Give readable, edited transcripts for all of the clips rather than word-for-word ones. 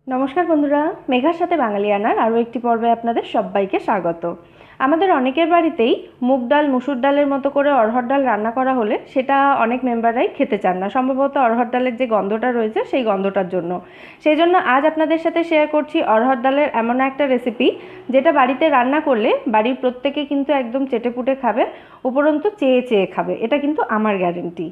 নমস্কার বন্ধুরা, মেঘার সাথে বাঙালিয়ানার আরও একটি পর্বে আপনাদের সবাইকে স্বাগত। আমাদের অনেকের বাড়িতেই মুগ ডাল মুসুর ডালের মতো করে অরহর ডাল রান্না করা হলে সেটা অনেক মেম্বাররাই খেতে চান না, সম্ভবত অরহর ডালের যে গন্ধটা রয়েছে সেই গন্ধটার জন্য। সেই জন্য আজ আপনাদের সাথে শেয়ার করছি অরহর ডালের এমন একটা রেসিপি যেটা বাড়িতে রান্না করলে বাড়ির প্রত্যেকে কিন্তু একদম চেটেপুটে খাবে, উপরন্তু চেয়ে চেয়ে খাবে, এটা কিন্তু আমার গ্যারেন্টি।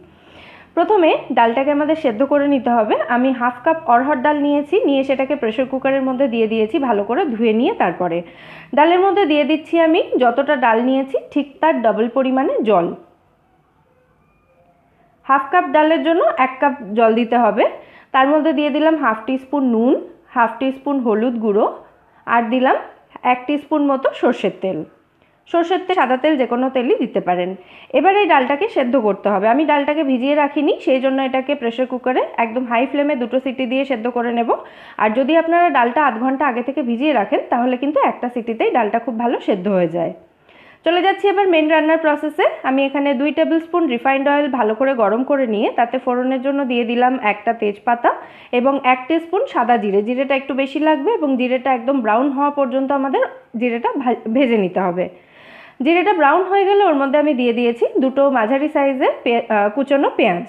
প্রথমে ডালটাকে আমাদের সেদ্ধ করে নিতে হবে। আমি হাফ কাপ অরহর ডাল নিয়েছি, নিয়ে সেটাকে প্রেসার কুকারের মধ্যে দিয়ে দিয়েছি ভালো করে ধুয়ে নিয়ে। তারপরে ডালের মধ্যে দিয়ে দিচ্ছি আমি যতটা ডাল নিয়েছি ঠিক তার ডবল পরিমাণে জল। হাফ কাপ ডালের জন্য 1 কাপ জল দিতে হবে। তার মধ্যে দিয়ে দিলাম হাফ টিস্পুন নুন, হাফ টিস্পুন হলুদ গুঁড়ো, আর দিলাম 1 টিস্পুন মতো সর্ষের তেল। সর্ষের তেল, সাদা তেল, যে কোনো তেলই দিতে পারেন। এবার এই ডালটাকে সেদ্ধ করতে হবে। আমি ডালটাকে ভিজিয়ে রাখিনি, সেই জন্য এটাকে প্রেসার কুকারে একদম হাই ফ্লেমে 2টো সিটি দিয়ে সেদ্ধ করে নেব। আর যদি আপনারা ডালটা আধ ঘন্টা আগে থেকে ভিজিয়ে রাখেন তাহলে কিন্তু একটা সিটিতেই ডালটা খুব ভালো সেদ্ধ হয়ে যায়। চলে যাচ্ছি এবার মেন রান্নার প্রসেসে। আমি এখানে 2 টেবিল স্পুন রিফাইন্ড অয়েল ভালো করে গরম করে নিয়ে তাতে ফোড়নের জন্য দিয়ে দিলাম একটা তেজপাতা এবং 1 টিস্পুন সাদা জিরে। জিরেটা একটু বেশি লাগবে এবং জিরেটা একদম ব্রাউন হওয়া পর্যন্ত আমাদের জিরেটা ভেজে নিতে হবে। জিরেটা ব্রাউন হয়ে গেলে ওর মধ্যে আমি দিয়ে দিয়েছি 2টো মাঝারি সাইজের কুচনো পেঁয়াজ।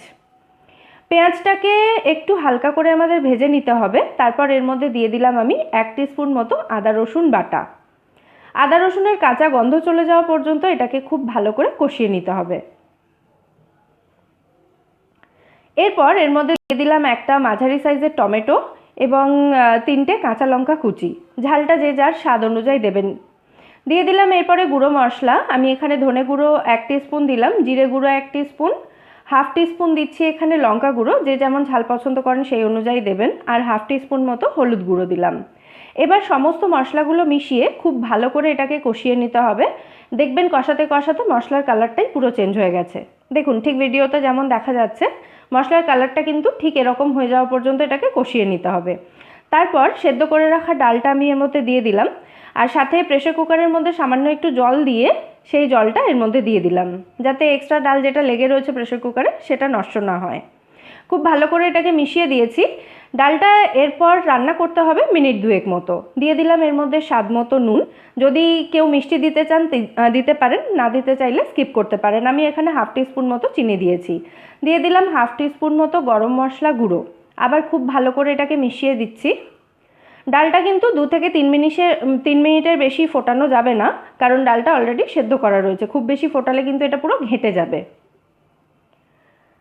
পেঁয়াজটাকে একটু হালকা করে আমাদের ভেজে নিতে হবে। তারপর এর মধ্যে দিয়ে দিলাম আমি 1 টিস্পুন মতো আদা রসুন বাটা। আদা রসুনের কাঁচা গন্ধ চলে যাওয়া পর্যন্ত এটাকে খুব ভালো করে কষিয়ে নিতে হবে। এরপর এর মধ্যে দিয়ে দিলাম একটা মাঝারি সাইজের টমেটো এবং 3টে কাঁচা লঙ্কা কুচি। ঝালটা যে যার স্বাদ অনুযায়ী দেবেন। দিয়ে দিলাম এরপরে গুঁড়ো মশলা। আমি এখানে ধনে গুঁড়ো 1 টিস্পুন দিলাম, জিরে গুঁড়ো 1 টিস্পুন, হাফ টিস্পুন দিচ্ছি এখানে লঙ্কা গুঁড়ো, যে যেমন ঝাল পছন্দ করেন সেই অনুযায়ী দেবেন, আর হাফ টিস্পুন মতো হলুদ গুঁড়ো দিলাম। এবার সমস্ত মশলাগুলো মিশিয়ে খুব ভালো করে এটাকে কষিয়ে নিতে হবে। দেখবেন কষাতে কষাতে মশলার কালারটাই পুরো চেঞ্জ হয়ে গেছে। দেখুন ঠিক ভিডিওতে যেমন দেখা যাচ্ছে মশলার কালারটা কিন্তু ঠিক এরকম হয়ে যাওয়া পর্যন্ত এটাকে কষিয়ে নিতে হবে। তারপর সেদ্ধ করে রাখা ডালটা আমি এর মধ্যে দিয়ে দিলাম, আর সাথে প্রেসার কুকারের মধ্যে সামান্য একটু জল দিয়ে সেই জলটা এর মধ্যে দিয়ে দিলাম, যাতে এক্সট্রা ডাল যেটা লেগে রয়েছে প্রেসার কুকারে সেটা নষ্ট না হয়। খুব ভালো করে এটাকে মিশিয়ে দিয়েছি। ডালটা এরপর রান্না করতে হবে মিনিট 2 মতো। দিয়ে দিলাম এর মধ্যে স্বাদ মতো নুন। যদি কেউ মিষ্টি দিতে চান দিতে পারেন, না দিতে চাইলে স্কিপ করতে পারেন। আমি এখানে হাফ টিস্পুন মতো চিনি দিয়েছি। দিয়ে দিলাম হাফ টিস্পুন মতো গরম মশলা গুঁড়ো। আবার খুব ভালো করে এটাকে মিশিয়ে দিচ্ছি। ডালটা কিন্তু 2 থেকে 3 মিনিটের বেশি ফোটানো যাবে না, কারণ ডালটা অলরেডি সেদ্ধ করা রয়েছে। খুব বেশি ফোটালে কিন্তু এটা পুরো ঘেঁটে যাবে।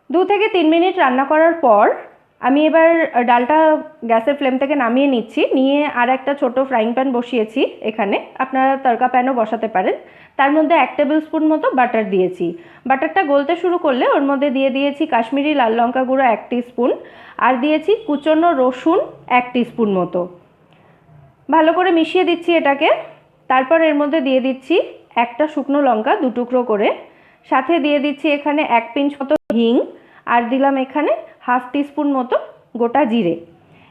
2 থেকে 3 মিনিট রান্না করার পর আমি এবার ডালটা গ্যাসের ফ্লেম থেকে নামিয়ে নিচ্ছি। নিয়ে আর একটা ছোট ফ্রাইং প্যান বসিয়েছি। এখানে আপনারা তড়কা প্যানও বসাতে পারেন। তার মধ্যে 1 টেবিল স্পুন মতো বাটার দিয়েছি। বাটারটা গলতে শুরু করলে ওর মধ্যে দিয়ে দিয়েছি কাশ্মীরি লাল লঙ্কা গুঁড়ো 1 টিস্পুন, আর দিয়েছি কুচনো রসুন 1 টিস্পুন মতো। ভালো করে মিশিয়ে দিচ্ছি এটাকে। তারপর এর মধ্যে দিয়ে দিচ্ছি একটা শুকনো লঙ্কা 2 টুকরো করে, সাথে দিয়ে দিচ্ছি এখানে 1 পিঞ্চ মতো হিং, আর দিলাম এখানে হাফ টিস্পুন মতো গোটা জিরে।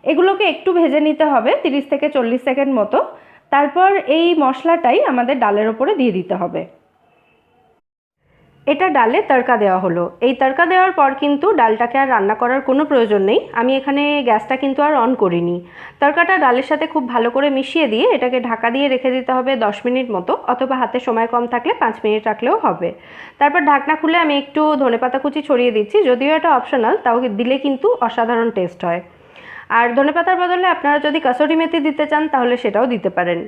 এগুলোকে একটু ভেজে নিতে হবে 30 থেকে 40 সেকেন্ড মতো। তারপর এই মশলাটাই আমাদের ডালের ওপরে দিয়ে দিতে হবে। এটা ডালে তড়কা দেওয়া হলো। এই তড়কা দেওয়ার পর কিন্তু ডালটাকে আর রান্না করার কোনো প্রয়োজন নেই। আমি এখানে গ্যাসটা কিন্তু আর অন করিনি। তড়কাটা ডালের সাথে খুব ভালো করে মিশিয়ে দিয়ে এটাকে ঢাকা দিয়ে রেখে দিতে হবে 10 মিনিট মতো, অথবা হাতে সময় কম থাকলে 5 মিনিট রাখলেও হবে। তারপর ঢাকনা খুলে আমি একটু ধনেপাতা কুচি ছড়িয়ে দিচ্ছি, যদিও এটা অপশনাল, তাও দিলে কিন্তু অসাধারণ টেস্ট হয়। আর ধনেপাতার বদলে আপনারা যদি কাসুরি মেথি দিতে চান তাহলে সেটাও দিতে পারেন।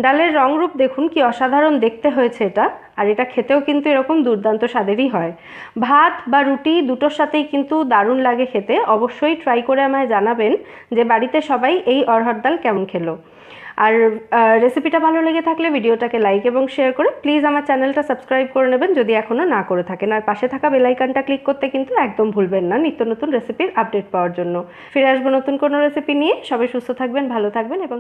ডালের রংরূপ দেখুন কি অসাধারণ দেখতে হয়েছে এটা, আর এটা খেতেও কিন্তু এরকম দুর্দান্ত স্বাদেরই হয়। ভাত বা রুটি দুটোর সাথেই কিন্তু দারুণ লাগে খেতে। অবশ্যই ট্রাই করে আমায় জানাবেন যে বাড়িতে সবাই এই অরহর ডাল কেমন খেলো। আর রেসিপিটা ভালো লেগে থাকলে ভিডিওটাকে লাইক এবং শেয়ার করে প্লিজ আমার চ্যানেলটা সাবস্ক্রাইব করে নেবেন যদি এখনও না করে থাকেন। আর পাশে থাকা বেল আইকনটা ক্লিক করতে কিন্তু একদম ভুলবেন না নিত্য নতুন রেসিপির আপডেট পাওয়ার জন্য। ফিরে আসবো নতুন কোনো রেসিপি নিয়ে। সবাই সুস্থ থাকবেন, ভালো থাকবেন এবং